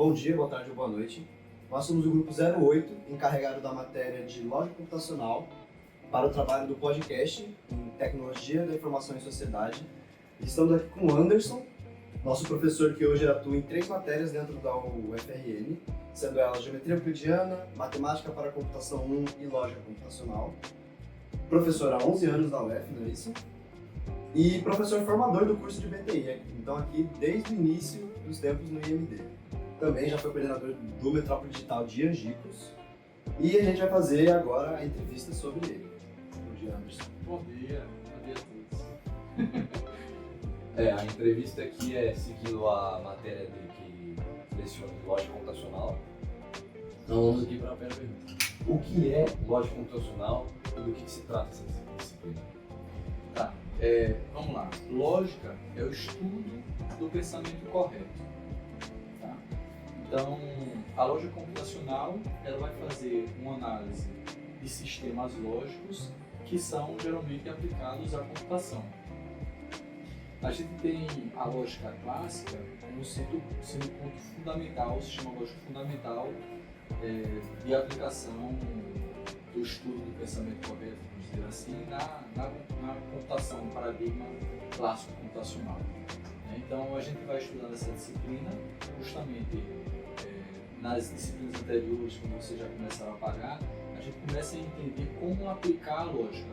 Bom dia, boa tarde ou boa noite. Nós somos o grupo 08, encarregado da matéria de Lógica Computacional para o trabalho do podcast em Tecnologia da Informação e Sociedade. E estamos aqui com o Anderson, nosso professor que hoje atua em 3 matérias dentro da UFRN, sendo elas Geometria Euclidiana, Matemática para a Computação 1 e Lógica Computacional. Professor há 11 anos da UF, não é isso? E professor formador do curso de BTI, então aqui desde o início dos tempos no IMD. Também já foi coordenador do Metrópole Digital de Angicos. E a gente vai fazer agora a entrevista sobre ele. Bom dia, Anderson. Bom dia a todos. A entrevista aqui é seguindo a matéria dele que leciona de lógica computacional. Então vamos aqui para a primeira pergunta. O que é lógica computacional e do que se trata essa disciplina? Tá, vamos lá. Lógica é o estudo do pensamento correto. Tá? Então, a lógica computacional ela vai fazer uma análise de sistemas lógicos que são geralmente aplicados à computação. A gente tem a lógica clássica como sendo um ponto fundamental, o sistema lógico fundamental de aplicação do estudo do pensamento correto, vamos dizer assim, na computação, no paradigma clássico computacional. Então a gente vai estudar essa disciplina justamente nas disciplinas anteriores, quando você já começava a pagar, a gente começa a entender como aplicar a lógica,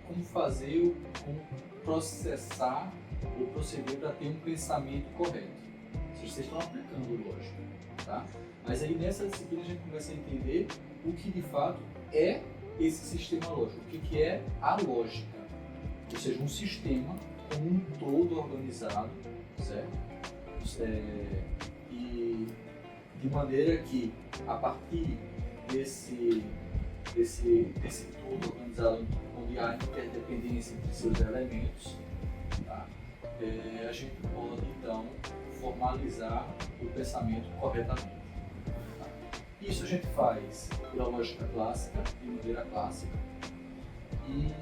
como fazer, como processar ou proceder para ter um pensamento correto. Ou seja, vocês estão aplicando lógica, tá? Mas aí nessa disciplina a gente começa a entender o que de fato é esse sistema lógico, o que é a lógica, ou seja, um sistema como um todo organizado, certo? E de maneira que a partir desse todo organizado, onde há interdependência entre seus elementos, tá? A gente pode então formalizar o pensamento corretamente. Tá? Isso a gente faz pela lógica clássica, de maneira clássica, e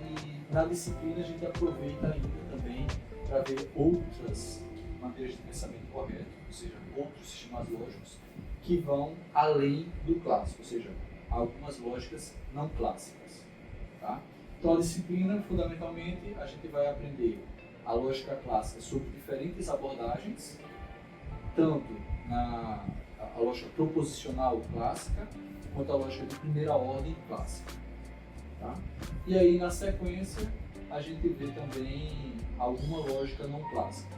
na disciplina a gente aproveita ainda também para ver outras maneiras de pensamento correto, ou seja, outros sistemas lógicos que vão além do clássico, ou seja, algumas lógicas não clássicas. Tá? Então a disciplina, fundamentalmente, a gente vai aprender a lógica clássica sob diferentes abordagens, tanto a lógica proposicional clássica, quanto a lógica de primeira ordem clássica. Tá? E aí, na sequência, a gente vê também alguma lógica não clássica.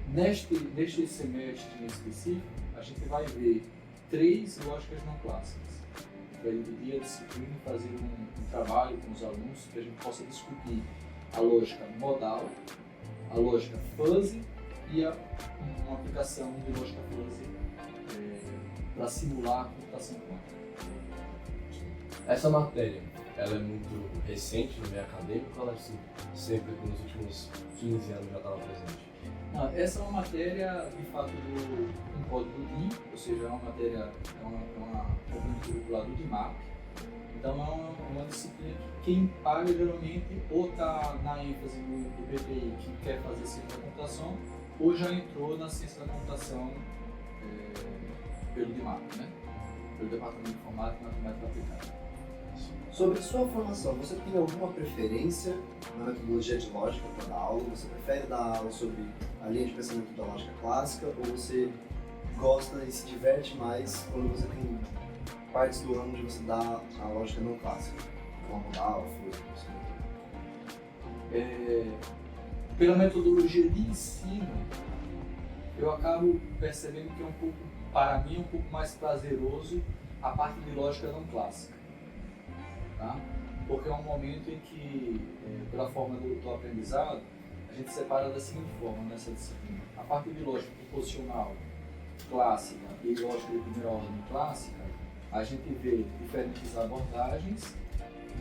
Neste semestre em específico, a gente vai ver 3 lógicas não clássicas. Vai dividir a disciplina e fazer um trabalho com os alunos que a gente possa discutir a lógica modal, a lógica fuzzy e uma aplicação de lógica fuzzy para simular a computação quântica. Essa matéria, ela é muito recente no meio acadêmico ou ela sempre nos últimos 15 anos já estava presente? Não, essa é uma matéria, de fato, do código DIN, ou seja, é uma matéria, é uma componente curricular do DIMAP. Então é uma disciplina que quem paga geralmente ou está na ênfase do BTI que quer fazer ciência da computação ou já entrou na ciência da computação pelo DIMAP, né? Pelo Departamento de Informática e Matemática Aplicada. Sobre sua formação, você tem alguma preferência na metodologia de lógica para dar aula? Você prefere dar aula sobre a linha de pensamento da lógica clássica ou você gosta e se diverte mais quando você tem partes do ano onde você dá a lógica não clássica, como a modal, a física? Pela metodologia de ensino, eu acabo percebendo que para mim é um pouco mais prazeroso a parte de lógica não clássica. Tá? Porque é um momento em que, pela forma do aprendizado, a gente separa da seguinte forma nessa disciplina. A parte de lógica proposicional clássica e lógica de primeira ordem clássica, a gente vê diferentes abordagens,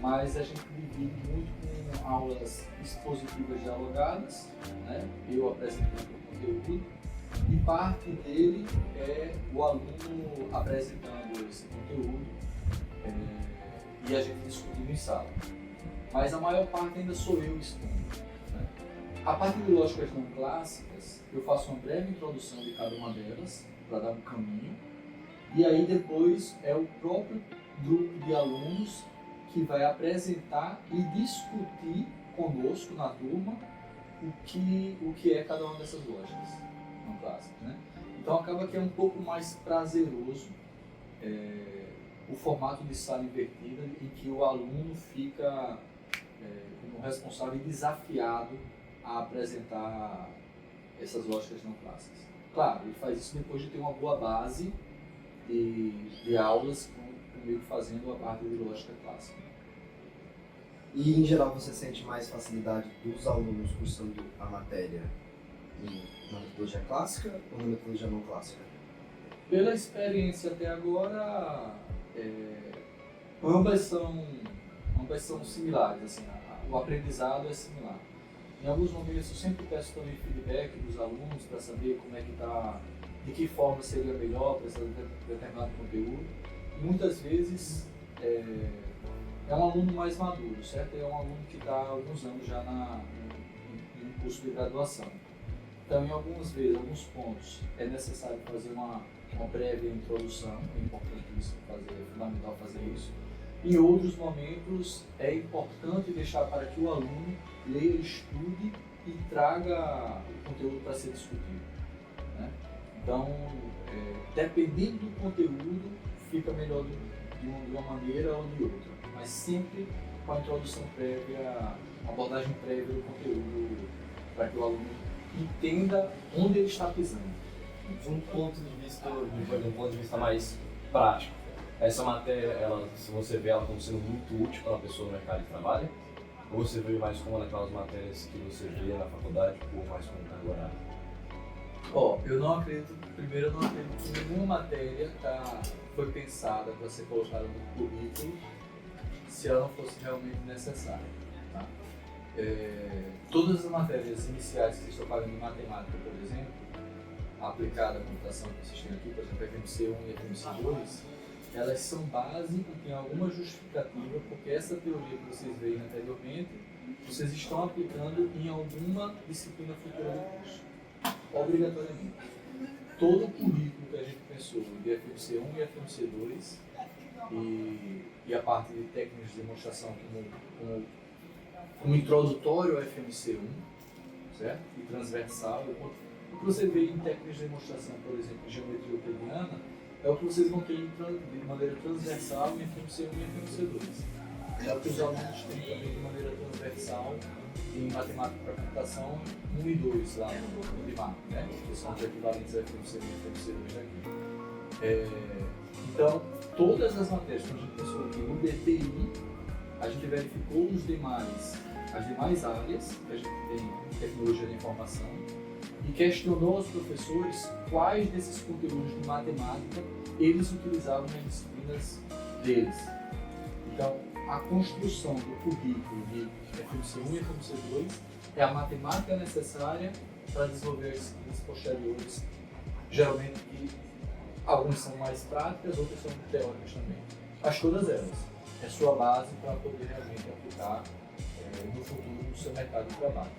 mas a gente divide muito com aulas expositivas dialogadas, né? Eu apresentando o conteúdo, e parte dele é o aluno apresentando esse conteúdo e a gente discutindo em sala. Mas a maior parte ainda sou eu expondo. Né? A parte de lógicas não clássicas, eu faço uma breve introdução de cada uma delas, para dar um caminho, e aí depois é o próprio grupo de alunos que vai apresentar e discutir conosco na turma o que é cada uma dessas lógicas não clássicas, né? Então acaba que é um pouco mais prazeroso o formato de sala invertida, em que o aluno fica como responsável e desafiado a apresentar essas lógicas não clássicas. Claro, ele faz isso depois de ter uma boa base de aulas comigo fazendo a parte de lógica clássica. E, em geral, você sente mais facilidade dos alunos cursando a matéria na metodologia clássica ou na metodologia não clássica? Pela experiência até agora, ambas são similares, assim, o aprendizado é similar. Em alguns momentos eu sempre peço também feedback dos alunos para saber como é que está, de que forma seria melhor para esse determinado conteúdo. E muitas vezes é um aluno mais maduro, certo? É um aluno que está há alguns anos já em um curso de graduação. Então, em algumas vezes, alguns pontos, é necessário fazer uma prévia introdução, é importantíssimo fazer, é fundamental fazer isso. Em outros momentos, é importante deixar para que o aluno leia, estude e traga o conteúdo para ser discutido, né? Então, dependendo do conteúdo, fica melhor de uma maneira ou de outra, mas sempre com a introdução prévia, uma abordagem prévia do conteúdo, para que o aluno entenda onde ele está pisando. De um ponto de vista mais prático, essa matéria, se você vê ela como sendo muito útil para uma pessoa no mercado de trabalho, ou você vê mais como naquelas matérias que você vê na faculdade, ou mais como carga horária? Eu não acredito que nenhuma matéria foi pensada para ser colocada no currículo se ela não fosse realmente necessária. Tá? Todas as matérias iniciais que vocês estão pagando em matemática, por exemplo, aplicada à computação que vocês têm aqui, por exemplo, FMC1 e FMC2, elas são base e tem alguma justificativa, porque essa teoria que vocês veem anteriormente, vocês estão aplicando em alguma disciplina futura do curso, obrigatoriamente. Todo o currículo que a gente pensou de FMC1 e FMC2 e a parte de técnicas de demonstração como introdutório ao FMC1, certo? E transversal. O que você vê em técnicas de demonstração, por exemplo, em geometria euclidiana, é o que vocês vão ter de maneira transversal em FMC1 e FMC2. É o que os alunos têm também de maneira transversal em matemática para computação 1 e 2 lá no DIMAP, né? Que são os equivalentes a FMC1 e FMC2 aqui. Então, todas as matérias que a gente pensou aqui no DTI, a gente verificou as demais áreas que a gente tem em tecnologia da informação e questionou aos professores quais desses conteúdos de matemática eles utilizavam nas disciplinas deles. Então, a construção do currículo de FMC1 e FMC2 é a matemática necessária para desenvolver as disciplinas posteriores, geralmente que algumas são mais práticas, outras são teóricas também. Mas todas elas é sua base para poder realmente aplicar no futuro no seu mercado de trabalho.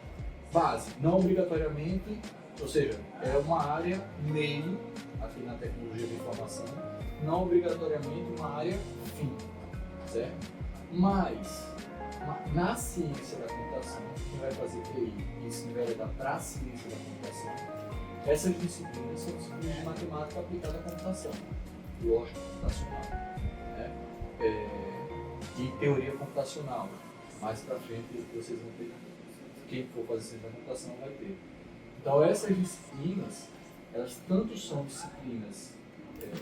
Base, não obrigatoriamente, ou seja, é uma área meio aqui na tecnologia da informação, não obrigatoriamente uma área fim, certo? Mas na ciência da computação, quem vai fazer TI e se enveredar para a ciência da computação, essas disciplinas são disciplinas de matemática aplicada à computação, lógica computacional, né? E teoria computacional. Mais para frente vocês vão ter, quem for fazer ciência da computação vai ter. Então essas disciplinas, elas tanto são disciplinas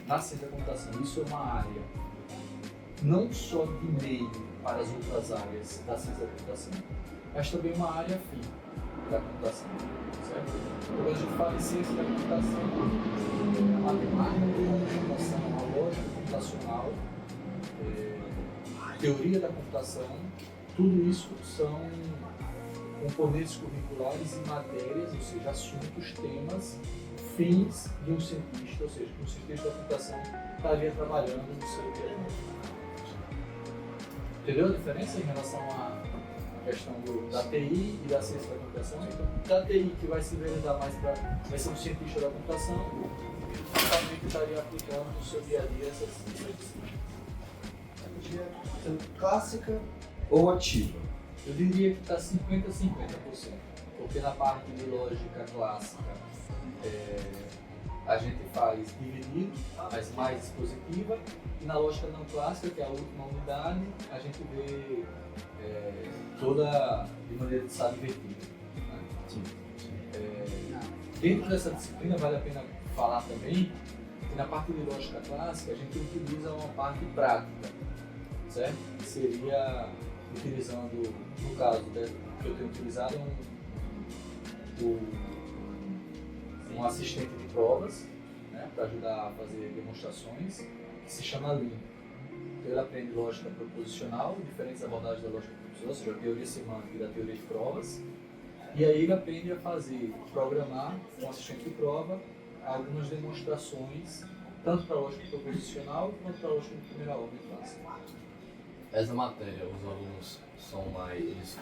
na ciência da computação, isso é uma área não só de meio para as outras áreas da ciência da computação, mas também uma área fim da computação, certo? Quando a gente fala em ciência da computação, a matemática da computação, a lógica computacional, teoria da computação, tudo isso são componentes curriculares e matérias, ou seja, assuntos, temas, fins de um cientista, ou seja, que um cientista da computação estaria trabalhando no seu dia. Entendeu a diferença em relação questão da TI e da ciência da computação. Então, da TI, que vai se enveredar mais para vai ser um cientista da computação, totalmente estaria aplicando no seu dia a dia essas disciplinas. Clássica ou ativa? Eu diria que está 50-50%, porque na parte de lógica clássica a gente faz dividido, mas mais dispositiva, e na lógica não clássica, que é a última unidade, a gente vê toda de maneira de estar invertida. Né? Dentro dessa disciplina vale a pena falar também que na parte de lógica clássica a gente utiliza uma parte prática, certo? Que seria utilizando, no caso que eu tenho utilizado, um assistente de provas, né, para ajudar a fazer demonstrações, que se chama Lean. Então ele aprende lógica proposicional, diferentes abordagens da lógica proposicional, ou seja, a teoria semântica e da teoria de provas, e aí ele aprende a programar com assistente de prova algumas demonstrações, tanto para a lógica proposicional quanto para a lógica de primeira ordem clássica. Essa matéria, os alunos eles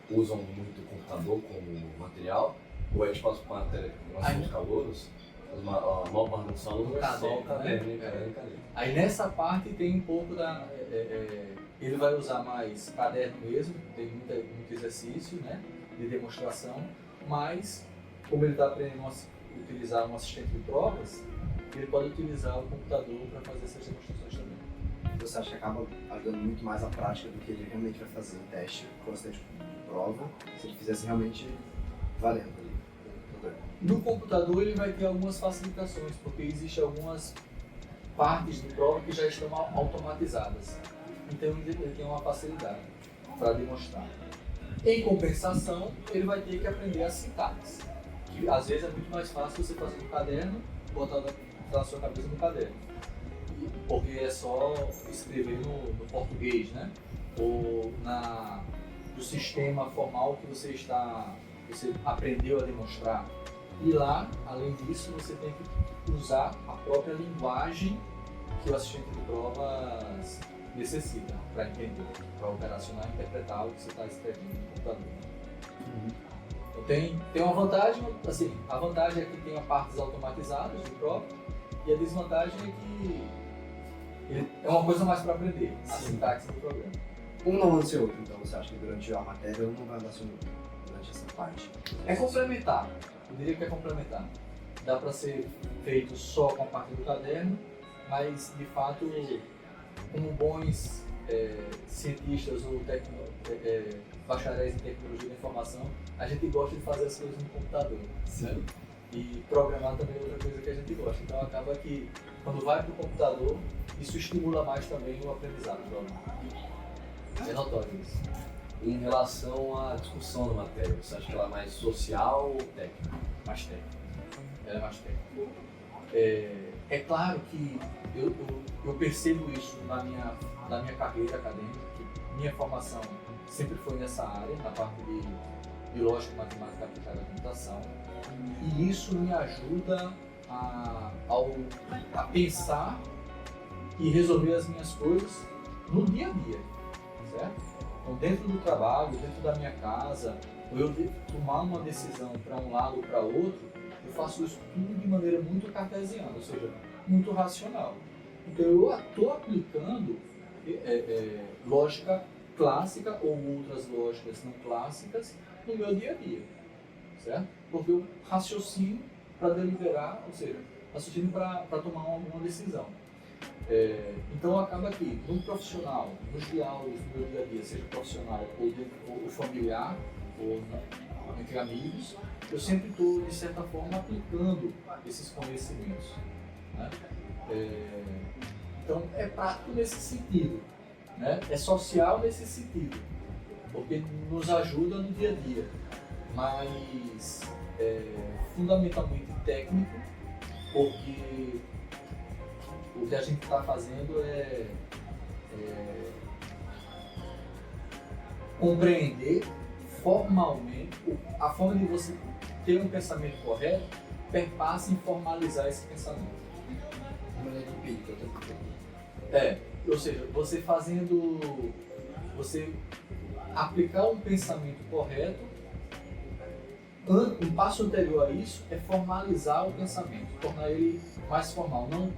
usam muito o computador como material, ou a gente passa por matéria que nós somos calouros, a maior parte dos alunos é só o caderno, caderno. Aí nessa parte tem um pouco ele vai usar mais caderno mesmo, tem muito exercício, né, de demonstração, mas como ele está aprendendo a utilizar um assistente de provas, ele pode utilizar o computador para fazer essas demonstrações também. Você acha que acaba ajudando muito mais a prática do que ele realmente vai fazer em teste, com assistente de prova, se ele fizesse realmente valendo ali? No computador ele vai ter algumas facilitações, porque existem algumas partes de prova que já estão automatizadas. Então ele tem uma facilidade para demonstrar. Em compensação, ele vai ter que aprender a sintaxe, que às vezes é muito mais fácil você fazer no caderno, botar na sua cabeça no caderno, porque é só escrever no português, né? Ou no sistema formal que você aprendeu a demonstrar. E lá, além disso, você tem que usar a própria linguagem que o assistente de provas necessita para entender, para operacionar e interpretar o que você está escrevendo no computador. Então, tem uma vantagem, assim, a vantagem é que tem partes automatizadas de prova, e a desvantagem é que é uma coisa mais para aprender, a sintaxe do programa. Um não anda sem outro, então você acha que durante a matéria um não vai andar sem outro durante essa parte? É complementar, eu diria que é complementar. Dá para ser feito só com a parte do caderno, mas de fato, como bons cientistas ou bacharéis em tecnologia da informação, a gente gosta de fazer as coisas no computador. Né? E programar também é outra coisa que a gente gosta. Então acaba que quando vai para o computador, isso estimula mais também o aprendizado do aluno. É notório isso. Em relação à discussão da matéria, você acha que ela é mais social ou técnica? Mais técnica. Ela é mais técnica. É claro que eu percebo isso na minha carreira acadêmica, que minha formação sempre foi nessa área, na parte de lógica, matemática aplicada à computação, e isso me ajuda a pensar e resolver as minhas coisas no dia a dia, certo? Então, dentro do trabalho, dentro da minha casa, ou eu tomar uma decisão para um lado ou para outro, eu faço isso tudo de maneira muito cartesiana, ou seja, muito racional. Então eu estou aplicando lógica clássica ou outras lógicas não clássicas no meu dia a dia, certo? Porque eu raciocino para deliberar, ou seja, raciocínio para tomar uma decisão. Então acaba que, no profissional, nos diálogos do meu dia a dia, seja profissional ou familiar, ou entre amigos, eu sempre estou, de certa forma, aplicando esses conhecimentos. Né? Então é prático nesse sentido, né? É social nesse sentido, porque nos ajuda no dia a dia, mas fundamentalmente técnico, porque o que a gente está fazendo é compreender formalmente, a forma de você ter um pensamento correto perpassa em formalizar esse pensamento. Ou seja, você aplicar um pensamento correto. Um passo anterior a isso é formalizar o pensamento, tornar ele mais formal, não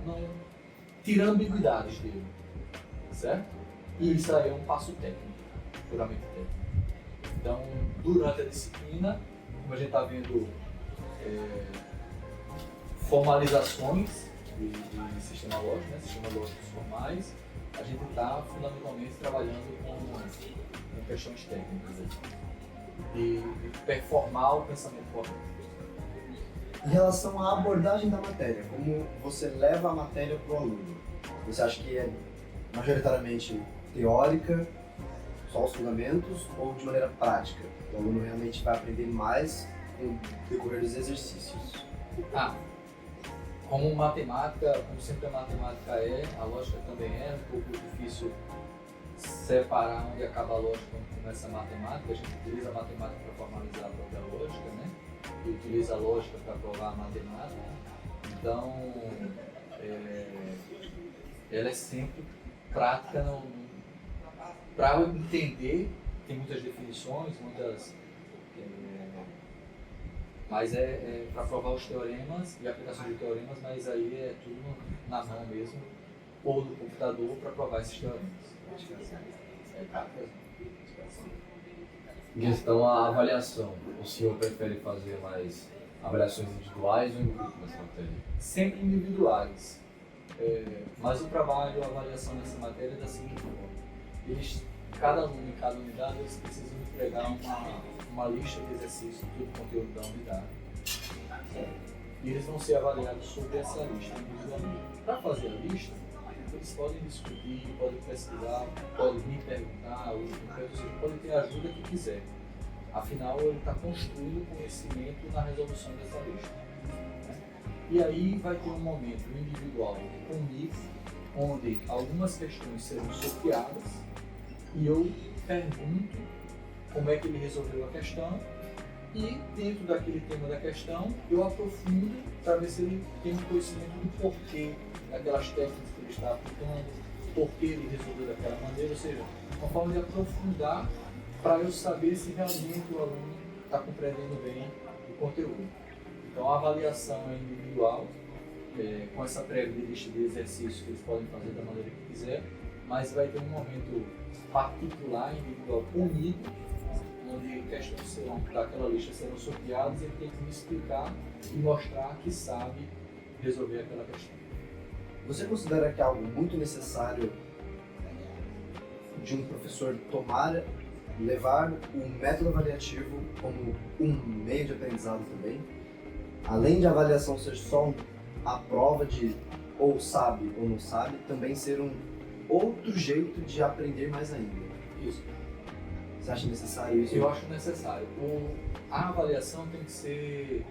tirar ambiguidades dele, certo? E isso aí é um passo técnico, puramente técnico. Então, durante a disciplina, como a gente está vendo formalizações de sistema lógico, né? Sistemas lógicos formais, a gente está fundamentalmente trabalhando com questões técnicas de performar o pensamento correto. Em relação à abordagem da matéria, como você leva a matéria para o aluno? Você acha que é majoritariamente teórica, só os fundamentos, ou de maneira prática? O aluno realmente vai aprender mais com o decorrer dos exercícios? Como matemática, como sempre a matemática é, a lógica também é um pouco difícil separar onde acaba a lógica e onde começa a matemática. A gente utiliza a matemática para formalizar a própria lógica, né? E utiliza a lógica para provar a matemática. Então, ela é sempre prática para eu entender. Tem muitas definições, mas é para provar os teoremas e aplicações de teoremas, mas aí é tudo na mão mesmo, ou no computador para provar esses teoremas. É prática. Em questão à avaliação, o senhor prefere fazer mais avaliações individuais ou em grupo nessa matéria? Sempre individuais, mas o trabalho, a avaliação nessa matéria é da seguinte forma: cada aluno em cada unidade eles precisam entregar uma lista de exercícios do conteúdo da unidade, e eles vão ser avaliados sobre essa lista individualmente. Para fazer a lista, eles podem discutir, podem pesquisar, podem me perguntar, ou seja, podem ter a ajuda que quiser. Afinal, ele está construindo conhecimento na resolução dessa lista. E aí vai ter um momento individual comigo, onde algumas questões serão sorteadas e eu pergunto como é que ele resolveu a questão, e dentro daquele tema da questão eu aprofundo para ver se ele tem um conhecimento do porquê daquelas técnicas que ele está aplicando, porquê ele resolveu daquela maneira, ou seja, uma forma de aprofundar para eu saber se realmente o aluno está compreendendo bem o conteúdo. Então a avaliação é individual, com essa prévia lista de exercícios que eles podem fazer da maneira que quiser, mas vai ter um momento particular, individual comigo, onde questões daquela lista serão sorteadas e ele tem que me explicar e mostrar que sabe resolver aquela questão. Você considera que é algo muito necessário de um professor levar o método avaliativo como um meio de aprendizado também? Além de a avaliação ser só a prova de ou sabe ou não sabe, também ser um outro jeito de aprender mais ainda. Isso. Você acha necessário isso? Eu acho necessário. A avaliação tem que ser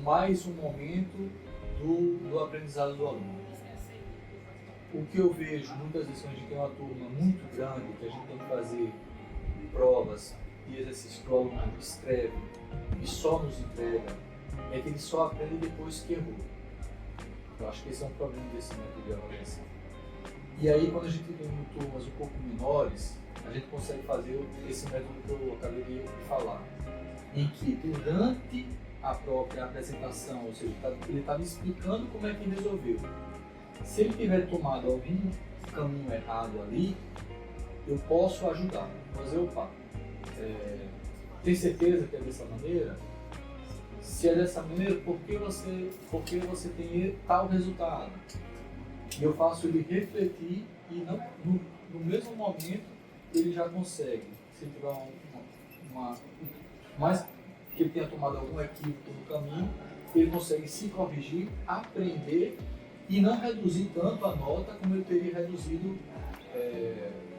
mais um momento do aprendizado do aluno. O que eu vejo muitas vezes quando a gente tem uma turma muito grande, que a gente tem que fazer provas e exercícios que o aluno escreve e só nos entrega, é que ele só aprende depois que errou. Eu acho que esse é um problema desse método de avaliação. E aí, quando a gente tem turmas um pouco menores, a gente consegue fazer esse método que eu acabei de falar, em que durante a própria apresentação, ou seja, ele está me explicando como é que resolveu. Se ele tiver tomado algum caminho errado ali, eu posso ajudar. Fazer, tem certeza que é dessa maneira? Se é dessa maneira, por que você tem tal resultado? E eu faço ele refletir e no mesmo momento ele já consegue, se tiver mais que ele tenha tomado algum equívoco no caminho, ele consegue se corrigir, aprender e não reduzir tanto a nota como ele teria reduzido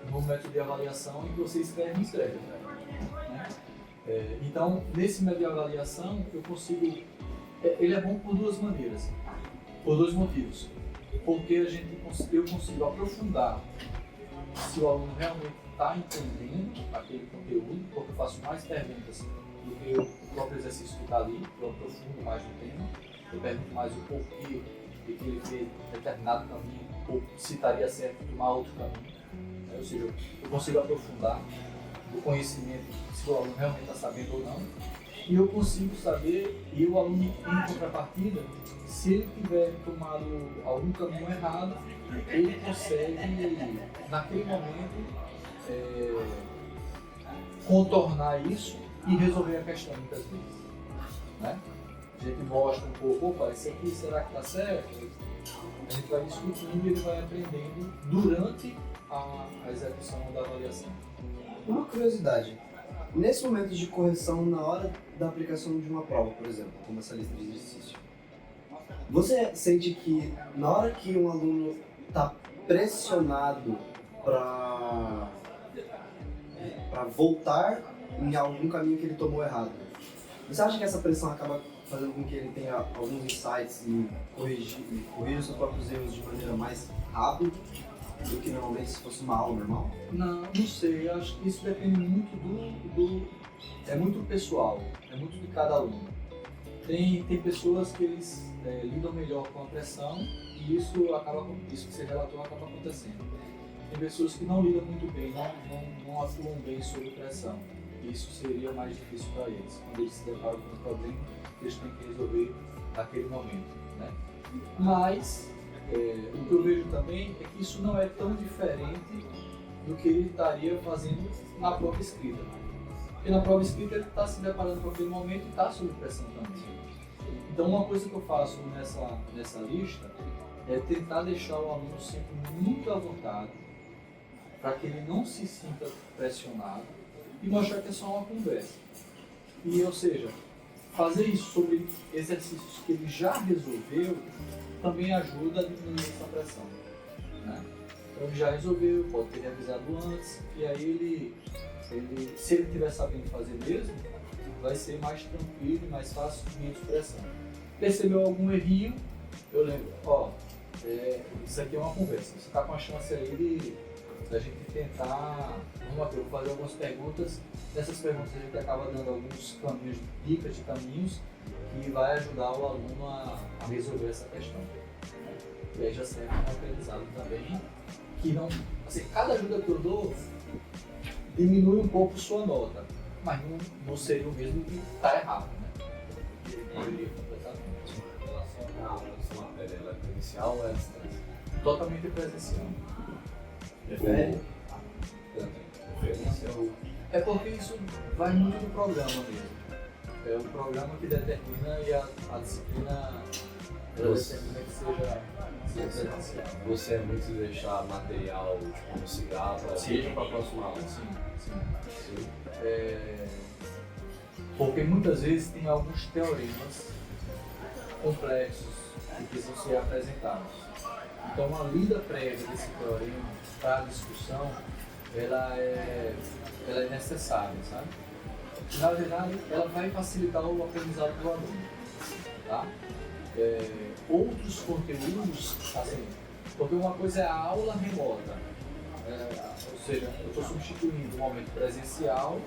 no método de avaliação em que você escreve e escreve. Né? Então, nesse método de avaliação, eu consigo... ele é bom por duas maneiras, por dois motivos. Porque eu consigo aprofundar se o aluno realmente está entendendo aquele conteúdo, porque eu faço mais perguntas do que o próprio exercício que está ali, eu aprofundo mais no tema, eu pergunto mais o porquê de que ele fez determinado caminho, ou se estaria certo tomar outro caminho. Ou seja, eu consigo aprofundar o conhecimento, se o aluno realmente está sabendo ou não, e eu consigo saber, e o aluno em contrapartida, se ele tiver tomado algum caminho errado, ele consegue, naquele momento, contornar isso e resolver a questão muitas vezes. Né? A gente mostra um pouco, opa, isso aqui será que está certo? A gente vai discutindo e ele vai aprendendo durante a execução da avaliação. Uma curiosidade, nesse momento de correção, na hora da aplicação de uma prova, por exemplo, como essa lista de exercício, você sente que na hora que um aluno está pressionado para voltar em algum caminho que ele tomou errado, você acha que essa pressão acaba fazendo com que ele tenha alguns insights e corrija seus próprios erros de maneira mais rápida do que normalmente se fosse uma aula normal? Não sei, eu acho que isso depende muito é muito pessoal, é muito de cada aluno. Tem pessoas que eles lidam melhor com a pressão e isso que você relatou acaba acontecendo. Tem pessoas que não lidam muito bem, não atuam bem sob pressão. Isso seria mais difícil para eles, quando eles se deparam com um problema que eles têm que resolver naquele momento. Né? Mas o que eu vejo também é que isso não é tão diferente do que ele estaria fazendo na prova escrita. Porque na prova escrita ele está se deparando com aquele momento e está sob pressão também. Então uma coisa que eu faço nessa lista é tentar deixar o aluno sempre muito à vontade, para que ele não se sinta pressionado e mostrar que é só uma conversa. E, ou seja, fazer isso sobre exercícios que ele já resolveu também ajuda a diminuir essa pressão. Né? Então ele já resolveu, pode ter revisado antes, e aí ele se ele estiver sabendo fazer mesmo, vai ser mais tranquilo, mais fácil, menos pressão. Percebeu algum errinho, eu lembro, isso aqui é uma conversa, você está com a chance aí da gente tentar, eu vou fazer algumas perguntas, nessas perguntas a gente acaba dando alguns caminhos, dicas de caminhos que vai ajudar o aluno a resolver essa questão. E aí já serve um aprendizado também, que não, assim, cada ajuda que eu dou diminui um pouco sua nota, mas não seria o mesmo que está errado, né? Diminuiria completamente. Em relação à matéria, ela é presencial ou é à distância? Totalmente presencial. Prefere? Preferência ou... É porque isso vai muito do programa mesmo. É o programa que determina e a disciplina determina que seja presencial. Você é muito de deixar material tipo, no cigarro, seja para a próxima aula? Sim. Porque muitas vezes tem alguns teoremas complexos que precisam ser apresentados. Então a lida prévia desse teorema para a discussão, ela é necessária, sabe? Na verdade, ela vai facilitar o aprendizado do aluno, tá? Outros conteúdos, assim, porque uma coisa é a aula remota, ou seja, eu estou substituindo o momento presencial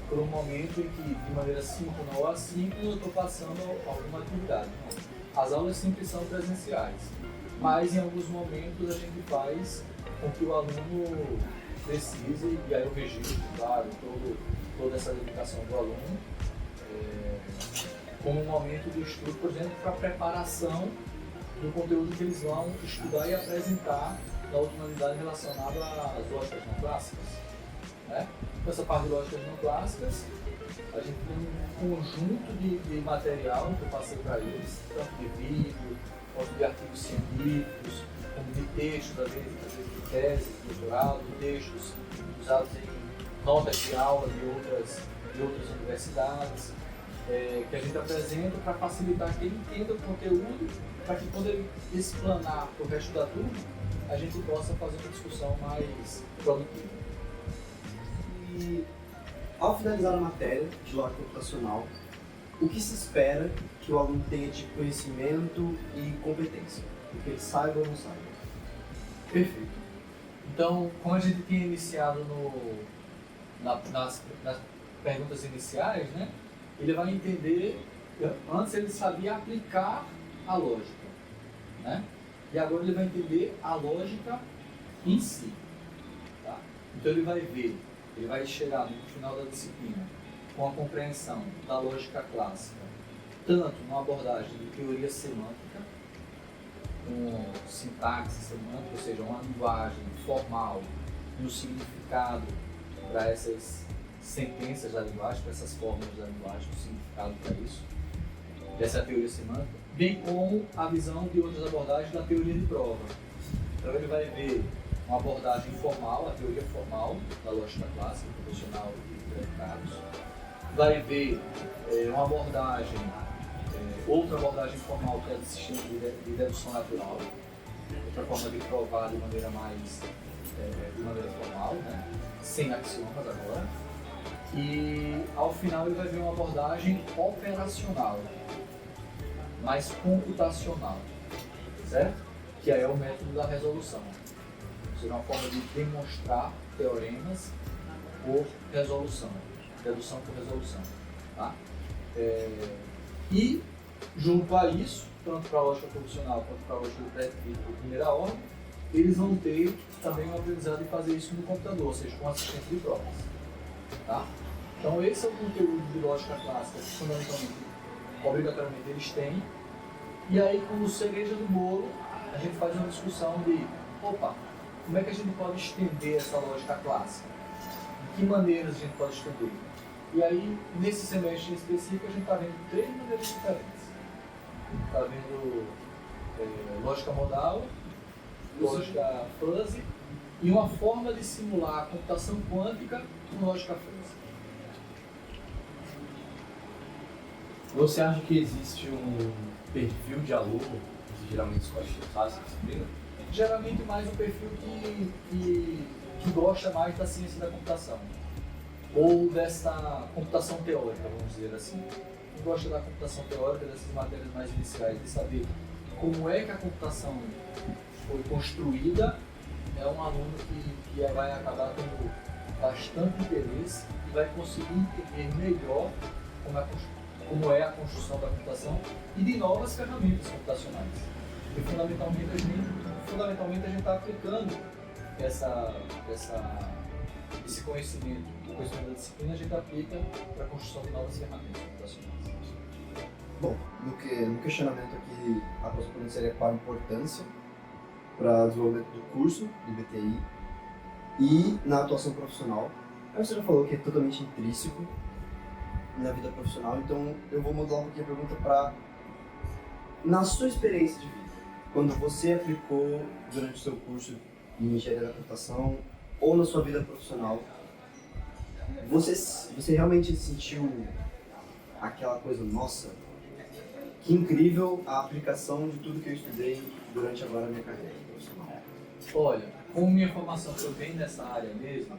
por um momento em que, de maneira síncrona ou assíncrona, eu estou passando alguma atividade. Não. As aulas sempre são presenciais, mas em alguns momentos a gente faz com que o aluno precise, e aí eu registro, claro, toda essa dedicação do aluno, como um momento de estudo, por exemplo, para a preparação do conteúdo que eles vão estudar e apresentar da última unidade relacionada às lógicas não clássicas. Né? Com essa parte de lógicas não clássicas, a gente tem um conjunto de material que eu passei para eles, tanto de vídeo, quanto de artigos científicos, como de textos, às vezes de tese, de doutorado, de textos usados em notas de aula de outras universidades, que a gente apresenta para facilitar que ele entenda o conteúdo, para que quando ele explanar para o resto da turma, a gente possa fazer uma discussão mais produtiva. E ao finalizar a matéria de lógica computacional, o que se espera que o aluno tenha de conhecimento e competência? O que ele saiba ou não saiba? Perfeito. Então, como a gente tinha iniciado nas perguntas iniciais, né, ele vai entender, antes ele sabia aplicar a lógica, né? E agora ele vai entender a lógica em si. Tá? Então ele vai ver ele vai chegar no final da disciplina com a compreensão da lógica clássica, tanto numa abordagem de teoria semântica, com sintaxe semântica, ou seja, uma linguagem formal e um significado para essas sentenças da linguagem, para essas fórmulas da linguagem, um significado para isso. Essa é a teoria semântica, bem como a visão de outras abordagens da teoria de prova. Então ele vai ver uma abordagem formal, a teoria formal da lógica clássica, proposicional e predicados. Vai ver uma abordagem, outra abordagem formal que é do sistema de dedução natural, outra forma de provar de maneira mais de maneira formal, né? Sem axiomas agora. E ao final ele vai ver uma abordagem operacional, mais computacional, certo? Que aí é o método da resolução. Será uma forma de demonstrar teoremas por resolução, dedução por resolução. Tá? E, junto a isso, tanto para a lógica proposicional quanto para a lógica de primeira ordem, eles vão ter também o aprendizado de fazer isso no computador, ou seja, com assistente de provas. Tá? Então, esse é o conteúdo de lógica clássica que, fundamentalmente, obrigatoriamente, eles têm. E aí, como cereja do bolo, a gente faz uma discussão de, opa, como é que a gente pode estender essa lógica clássica? De que maneiras a gente pode estender? E aí, nesse semestre em específico, a gente está vendo 3 maneiras diferentes. Está vendo lógica modal, lógica fuzzy e uma forma de simular a computação quântica com lógica fuzzy. Você acha que existe um perfil de aluno que geralmente escolhe essa disciplina? Geralmente mais um perfil que gosta mais da ciência da computação. Ou dessa computação teórica, vamos dizer assim. Quem gosta da computação teórica, dessas matérias mais iniciais, de saber como é que a computação foi construída, é um aluno que vai acabar tendo bastante interesse e vai conseguir entender melhor como é a construção da computação e de novas ferramentas computacionais. E fundamentalmente a gente está aplicando esse conhecimento, o conhecimento da disciplina, a gente aplica para a construção de novas ferramentas computacionais. Bom, no questionamento aqui, a próxima seria qual a importância para o desenvolvimento do curso do BTI e na atuação profissional. Aí você já falou que é totalmente intrínseco na vida profissional, então eu vou mudar um pouquinho a pergunta para, na sua experiência de vida, quando você aplicou durante o seu curso em engenharia da computação ou na sua vida profissional, você realmente sentiu aquela coisa, nossa, que incrível a aplicação de tudo que eu estudei durante agora a minha carreira profissional? Olha, como minha formação foi bem nessa área mesmo,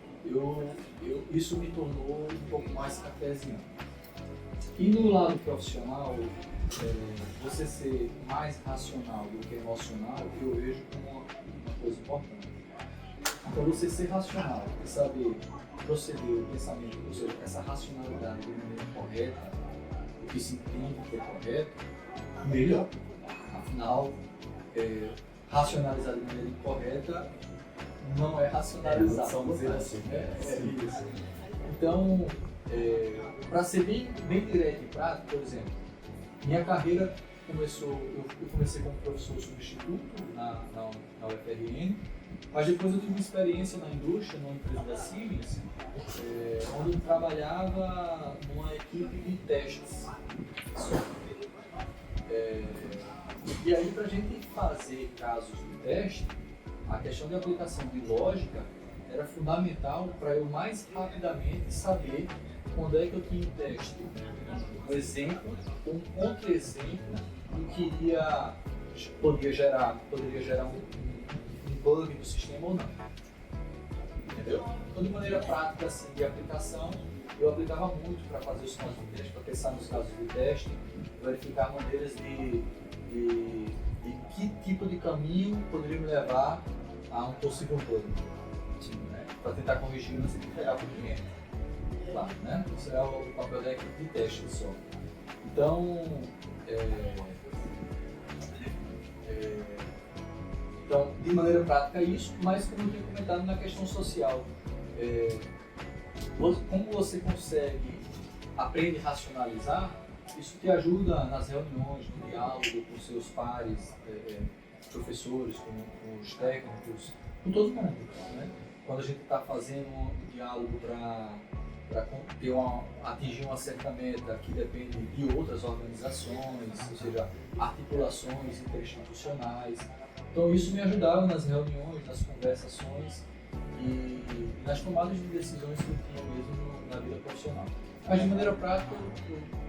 isso me tornou um pouco mais cartesiano. E no lado profissional, você ser mais racional do que emocional, eu vejo como uma coisa importante. Então, você ser racional e saber proceder o pensamento, ou seja, essa racionalidade de maneira correta, o que se entende que é correto, melhor. Afinal, racionalizar de maneira incorreta não é racionalizar, vamos dizer assim. É isso. Então, para ser bem direto e prático, por exemplo, minha carreira eu comecei como professor substituto na UFRN, mas depois eu tive uma experiência na indústria, numa empresa da Siemens, onde eu trabalhava numa equipe de testes. E aí, para a gente fazer casos de teste, a questão de aplicação de lógica era fundamental para eu mais rapidamente saber quando é que eu tinha em teste um exemplo, um contra-exemplo, o que poderia gerar um bug no sistema ou não. Entendeu? Então, de maneira prática assim, de aplicação, eu aplicava muito para fazer os casos de teste, para pensar nos casos de teste, verificar maneiras de que tipo de caminho poderia me levar a um possível bug, né? Para tentar corrigir antes de pegar para o cliente. Claro, né? Isso é o papel da equipe de teste só. Então, de maneira prática isso, mas como eu tinha comentado na questão social, como você consegue aprender a racionalizar, isso te ajuda nas reuniões, no diálogo com seus pares, professores, com os técnicos, com todo mundo, né? Quando a gente está fazendo um diálogo para atingir uma certa meta que depende de outras organizações, ou seja, articulações interinstitucionais. Então isso me ajudava nas reuniões, nas conversações e nas tomadas de decisões que eu tinha mesmo na vida profissional. Mas de maneira prática,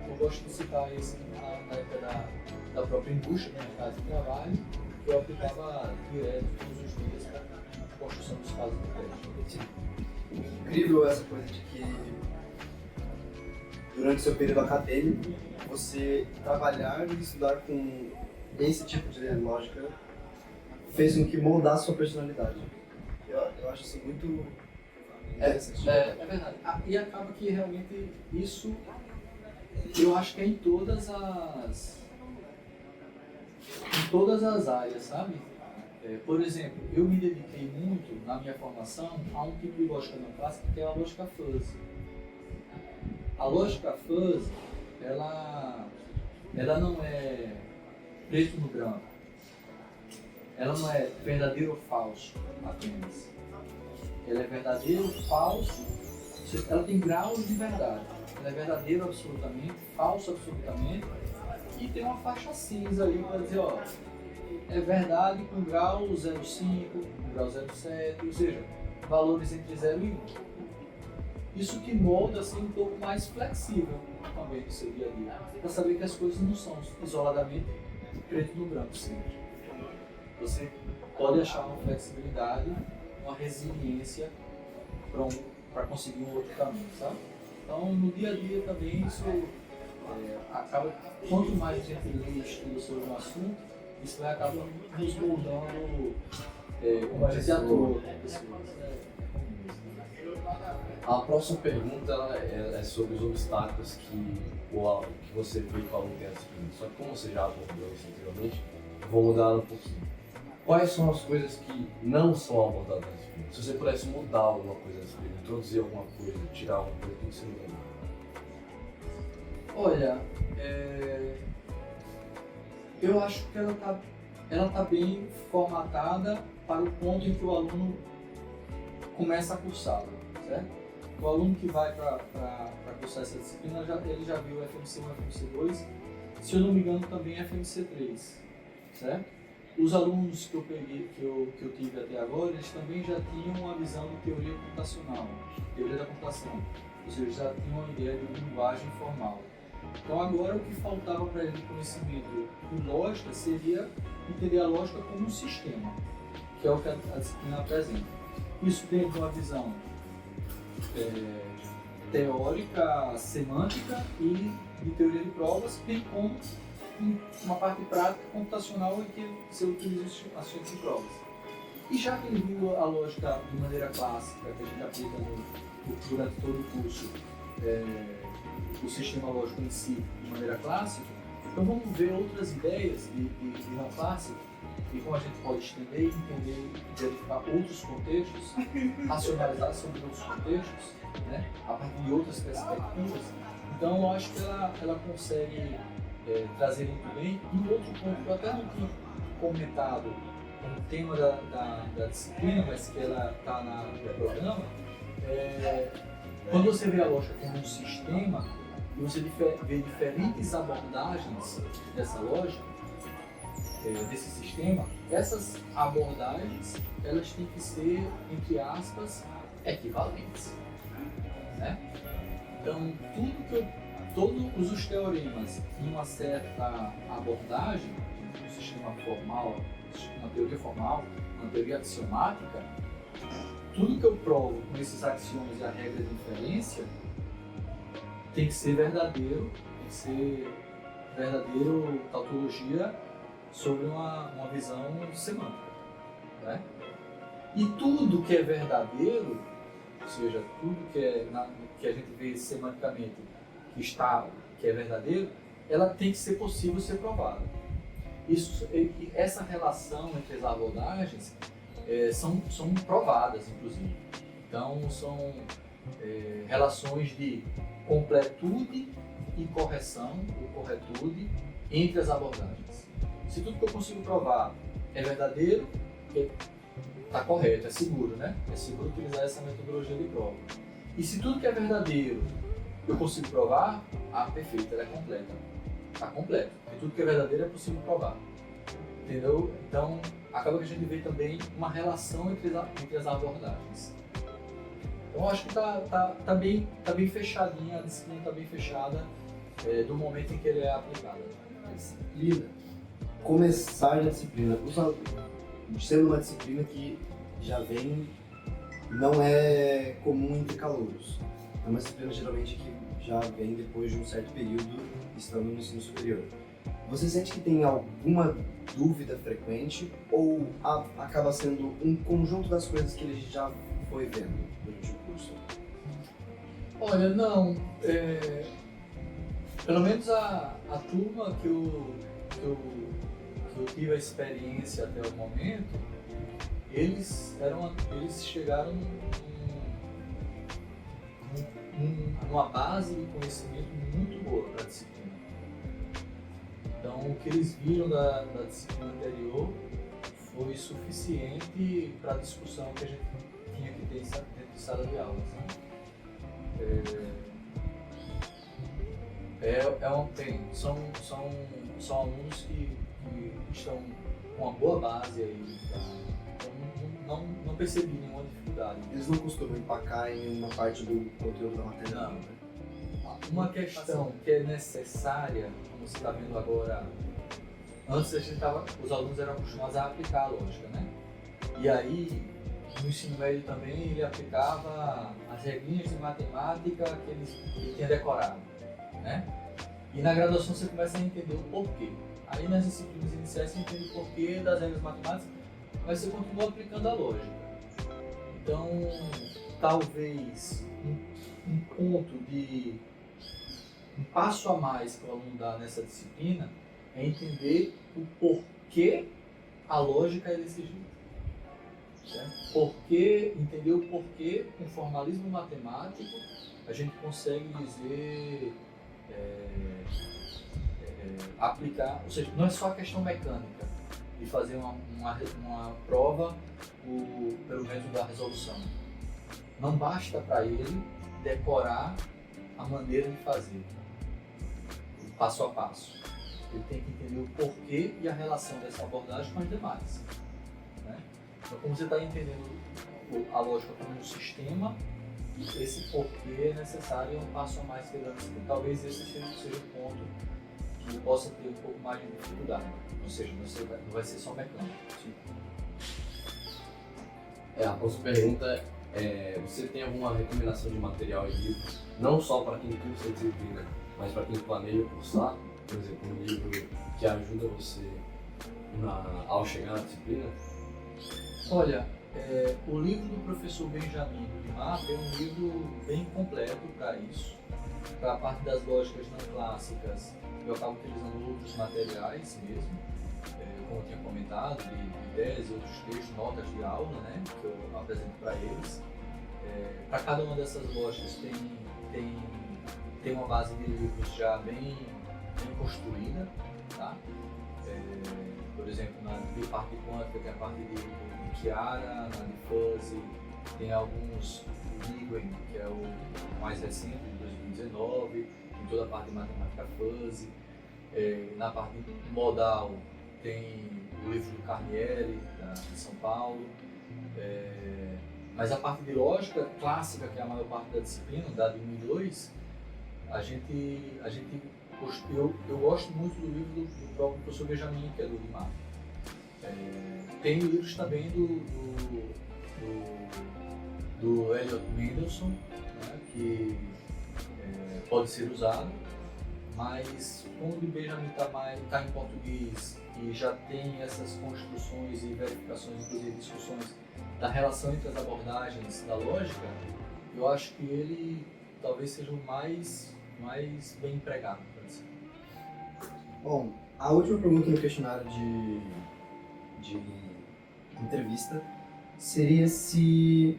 eu gosto de citar isso na época da própria indústria, do mercado de trabalho, que eu aplicava direto todos os dias para a construção dos casos de teste. Incrível essa coisa de que durante o seu período acadêmico você trabalhar e estudar com esse tipo de lógica fez com que moldasse sua personalidade. Eu acho isso muito interessante. É verdade. E acaba que realmente isso, eu acho que é em todas as áreas, sabe? Por exemplo, eu me dediquei muito na minha formação a um tipo de lógica não clássica que é a lógica fuzzy. A lógica fuzzy, ela não é preto no branco. Ela não é verdadeiro ou falso apenas. Ela é verdadeiro, falso, ela tem graus de verdade. Ela é verdadeiro absolutamente, falso absolutamente, e tem uma faixa cinza ali para dizer, ó, é verdade com grau 0,5, com grau 0,7, ou seja, valores entre 0 e 1. Isso te molda assim, um pouco mais flexível também no seu dia a dia, para saber que as coisas não são isoladamente preto no branco sempre. Você pode achar uma flexibilidade, uma resiliência para conseguir um outro caminho, sabe? Então, no dia a dia também isso acaba, quanto mais a gente lê e estuda sobre um assunto, isso vai acabar nos moldando como a gente atua com pessoas. A próxima pergunta é sobre os obstáculos que você vê que o aluno tem a disciplina. Só que como você já abordou isso anteriormente, eu vou mudar um pouquinho. Quais são as coisas que não são abordadas na disciplina? Se você pudesse mudar alguma coisa na disciplina, introduzir alguma coisa, tirar alguma coisa, o que você mudaria? Olha, eu acho que ela tá bem formatada para o ponto em que o aluno começa a cursá-la, certo? O aluno que vai para cursar essa disciplina, ele já viu FMC1 e FMC2, se eu não me engano também FMC3, certo? Os alunos que eu peguei, que eu tive até agora, eles também já tinham uma visão de teoria computacional, teoria da computação, ou seja, já tinham uma ideia de linguagem formal. Então agora o que faltava para ele de conhecimento de lógica seria entender a lógica como um sistema, que é o que a disciplina apresenta. Isso dentro de uma visão teórica, semântica e de teoria de provas, bem como uma parte prática computacional em que você utiliza as ciências de provas. E já que ele viu a lógica de maneira clássica, que a gente aplica durante todo o curso, o sistema lógico em si de maneira clássica, então vamos ver outras ideias de não clássico e como a gente pode estender, entender e verificar outros contextos, racionalizar sobre outros contextos, né, a partir de outras perspectivas. Então eu acho que ela consegue trazer muito bem. E um outro ponto que eu até não tinha comentado como tema da disciplina, mas que ela está no programa, quando você vê a lógica como um sistema e você vê diferentes abordagens dessa lógica, desse sistema, essas abordagens elas têm que ser, entre aspas, equivalentes, né? Então todos os teoremas em uma certa abordagem, um sistema formal, uma teoria formal, uma teoria axiomática, tudo que eu provo com esses axiomas e a regra de inferência tem que ser verdadeiro, tem que ser verdadeiro tautologia sobre uma visão semântica, né? E tudo que é verdadeiro, ou seja, tudo que a gente vê semanticamente que é verdadeiro, ela tem que ser possível ser provada. Essa relação entre as abordagens são provadas, inclusive. Então, relações de completude e correção, ou corretude, entre as abordagens. Se tudo que eu consigo provar é verdadeiro, está correto, é seguro, né? É seguro utilizar essa metodologia de prova. E se tudo que é verdadeiro eu consigo provar, perfeito, ela é completa. Está completo. E tudo que é verdadeiro é possível provar. Entendeu? Então, acaba que a gente vê também uma relação entre as abordagens. Então, eu acho que tá bem fechadinha, a disciplina está bem fechada do momento em que ele é aplicado. Disciplina. Começar a disciplina. Sendo uma disciplina que já vem, não é comum entre calouros. É uma disciplina geralmente que já vem depois de um certo período estando no ensino superior. Você sente que tem alguma dúvida frequente ou acaba sendo um conjunto das coisas que ele já foi vendo durante o curso? Olha, não. Pelo menos a turma que eu tive a experiência até o momento, eles chegaram numa base de conhecimento muito boa para a disciplina. Então, o que eles viram da disciplina anterior foi suficiente para a discussão que a gente tinha que ter dentro de sala de aula. São alunos que estão com uma boa base aí, tá? Então não percebi nenhuma dificuldade. Eles não costumam empacar em uma parte do conteúdo da matéria? Não. Né? Uma questão que é necessária, como você está vendo agora, antes os alunos eram acostumados a aplicar a lógica, né? E aí, no ensino médio também, ele aplicava as regrinhas de matemática que ele tinha decorado, né? E na graduação você começa a entender o porquê. Aí nas disciplinas iniciais você entende o porquê das regras matemáticas, mas você continua aplicando a lógica. Então, talvez um ponto de um passo a mais que o aluno dá nessa disciplina é entender o porquê a lógica é desse jeito. Entender o porquê, com formalismo matemático, a gente consegue dizer, aplicar, ou seja, não é só a questão mecânica de fazer uma prova pelo método da resolução. Não basta para ele decorar a maneira de fazer, o passo a passo. Ele tem que entender o porquê e a relação dessa abordagem com as demais. Né? Então, como você está entendendo a lógica como um sistema, esse porquê é necessário, é um passo a mais que ele dá. Talvez esse seja o ponto que possa ter um pouco mais de dificuldade. Ou seja, não vai ser só mecânico. A próxima pergunta é: você tem alguma recomendação de material e livro, não só para quem cursa a disciplina, mas para quem planeja cursar? Por exemplo, um livro que ajuda você ao chegar na disciplina? Olha, o livro do professor Benjamin do Limap é um livro bem completo para isso. Para a parte das lógicas não clássicas, eu acabo utilizando outros materiais mesmo, como eu tinha comentado, de ideias, outros textos, notas de aula, né, que eu apresento para eles. Para cada uma dessas lógicas tem uma base de livros já bem construída, tá? Por exemplo, na de parte quântica tem a parte de Chiara, na de Fuzzy, tem alguns do Wigren, que é o mais recente, de 2019, tem toda a parte de matemática Fuzzy. Na parte modal tem o livro do Carnieri, de São Paulo. Mas a parte de lógica clássica, que é a maior parte da disciplina, da de 1 e 2, eu gosto muito do livro do próprio professor Benjamin, que é do Limap. Tem livros também do Elliot Mendelssohn, né, que pode ser usado, mas como o de Benjamin está em português e já tem essas construções e verificações, inclusive discussões da relação entre as abordagens da lógica, eu acho que ele talvez seja o mais bem empregado. Bom, a última pergunta no questionário de entrevista seria se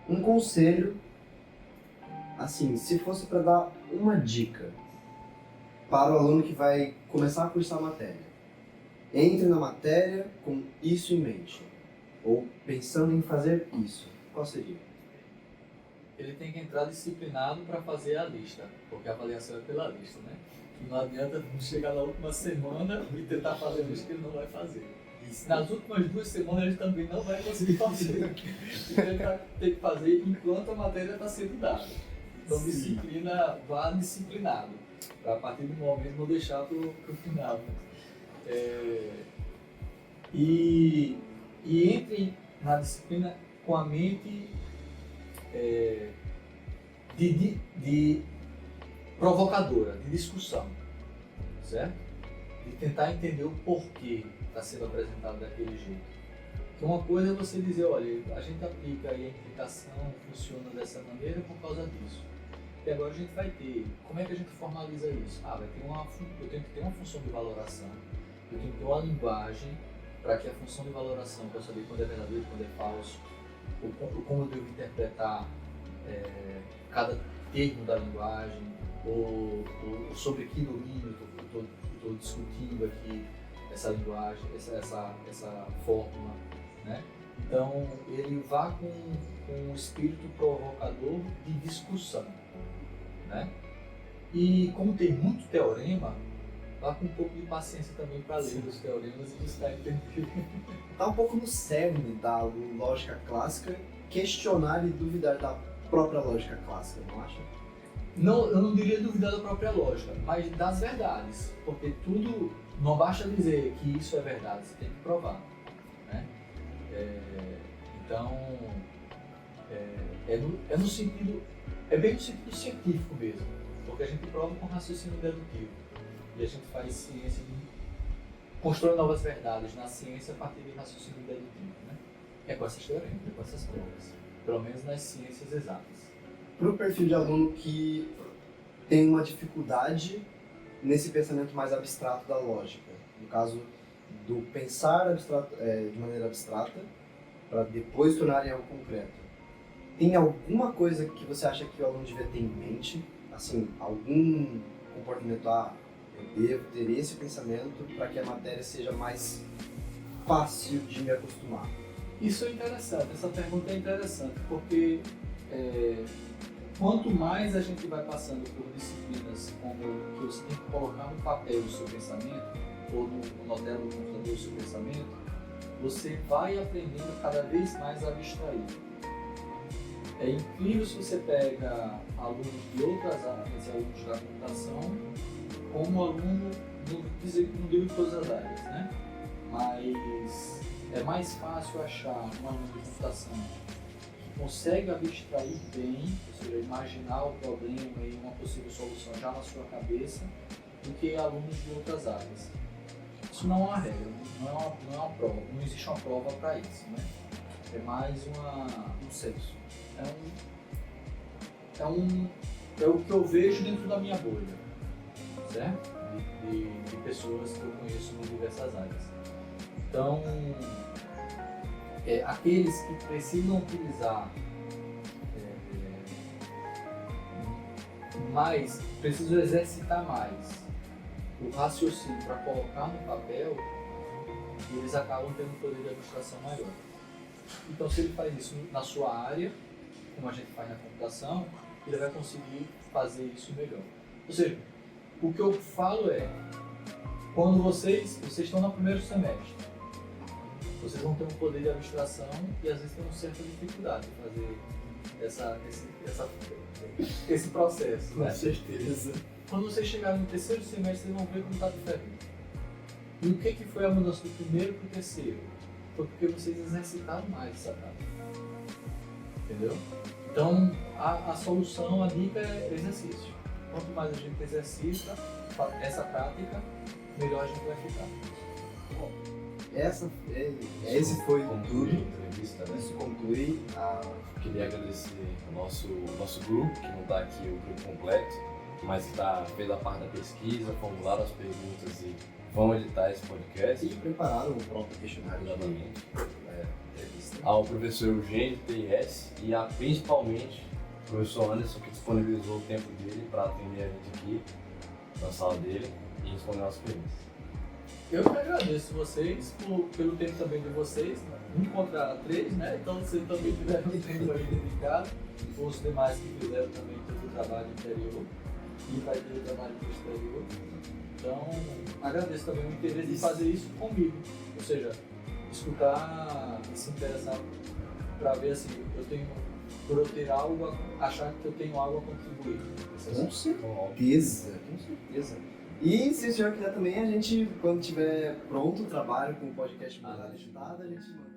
um conselho Assim, se fosse para dar uma dica para o aluno que vai começar a cursar a matéria, entre na matéria com isso em mente, ou pensando em fazer isso, qual seria? Ele tem que entrar disciplinado para fazer a lista, porque a avaliação é pela lista, né? Não adianta chegar na última semana e tentar fazer isso que ele não vai fazer. Nas últimas 2 semanas ele também não vai conseguir fazer. Então ele vai ter que fazer enquanto a matéria está sendo dada. Então disciplina, vá disciplinado, para a partir do momento não deixar para o final. E entre na disciplina com a mente de provocadora, de discussão, certo? De tentar entender o porquê está sendo apresentado daquele jeito. Então, uma coisa é você dizer, olha, a gente aplica aí a implicação, funciona dessa maneira por causa disso. E agora a gente vai ter, como é que a gente formaliza isso? Vai ter eu tenho que ter uma função de valoração, eu tenho que ter uma linguagem para que a função de valoração, para eu saber quando é verdadeiro, quando é falso, ou como eu devo interpretar cada termo da linguagem, ou sobre que domínio eu estou discutindo aqui essa linguagem, essa fórmula, né? Então, ele vá com um espírito provocador de discussão, né? E como tem muito teorema, vá com um pouco de paciência também para ler os teoremas e buscar entender. Está um pouco no cerne da lógica clássica, questionar e duvidar da própria lógica clássica, não acha? Não, eu não diria duvidar da própria lógica, mas das verdades, porque tudo, não basta dizer que isso é verdade, você tem que provar, né? Então, no sentido, bem no sentido científico mesmo, porque a gente prova com raciocínio dedutivo e a gente faz ciência, constrói novas verdades na ciência a partir de raciocínio dedutivo, né? É com essas teoremas, é com essas provas, pelo menos nas ciências exatas. Para o perfil de aluno que tem uma dificuldade nesse pensamento mais abstrato da lógica, no caso do pensar de maneira abstrata para depois tornar em algo concreto, tem alguma coisa que você acha que o aluno devia ter em mente? Assim, algum comportamento, eu devo ter esse pensamento para que a matéria seja mais fácil de me acostumar? Isso é interessante, essa pergunta é interessante, porque quanto mais a gente vai passando por disciplinas como que você tem que colocar no papel o seu pensamento, ou no tela do computador o seu pensamento, você vai aprendendo cada vez mais a abstrair. É incrível se você pega alunos de outras áreas, alunos da computação, como aluno, não digo de todas as áreas, né? Mas é mais fácil achar um aluno de computação que consegue abstrair bem, ou seja, imaginar o problema e uma possível solução já na sua cabeça, do que alunos de outras áreas. Isso não é uma regra, não é uma prova, não existe uma prova para isso, né? É mais um senso. É o que eu vejo dentro da minha bolha, certo? De pessoas que eu conheço em diversas áreas. Então, aqueles que precisam utilizar mais, precisam exercitar mais o raciocínio para colocar no papel, eles acabam tendo um poder de abstração maior. Então, se ele faz isso na sua área, como a gente faz na computação, ele vai conseguir fazer isso melhor. Ou seja, o que eu falo é, quando vocês estão no primeiro semestre, vocês vão ter um poder de abstração e às vezes tem uma certa dificuldade de fazer esse processo. Com certeza. Quando vocês chegarem no terceiro semestre, vocês vão ver como está diferente. E o que foi a mudança do primeiro para o terceiro? Foi porque vocês exercitaram mais essa prática. Entendeu? Então, a solução, a dica é exercício. Quanto mais a gente exercita essa prática, melhor a gente vai ficar. Bom, esse foi tudo. Entrevista, né? Isso conclui Queria agradecer ao nosso grupo, que não está aqui o grupo completo, mas que fez a parte da pesquisa, formularam as perguntas e vão editar esse podcast. E prepararam o próprio questionário da Exatamente. entrevista. Ao professor Eugênio, TRS, e principalmente professor Anderson, que disponibilizou o tempo dele para atender a gente aqui na sala dele e responder nossas perguntas. Eu que agradeço vocês pelo tempo também de vocês, um contra 3, né? Então vocês também tiveram um tempo aí dedicado, os demais que fizeram também todo o trabalho interior e vai ter o trabalho no exterior. Então agradeço também o interesse de fazer isso comigo, ou seja, escutar e se interessar para ver assim, por eu ter algo, achar que eu tenho algo a contribuir. Com certeza, com certeza. E se o senhor quiser também, a gente, quando tiver pronto o trabalho com o podcast Bordado Estudado, a gente manda.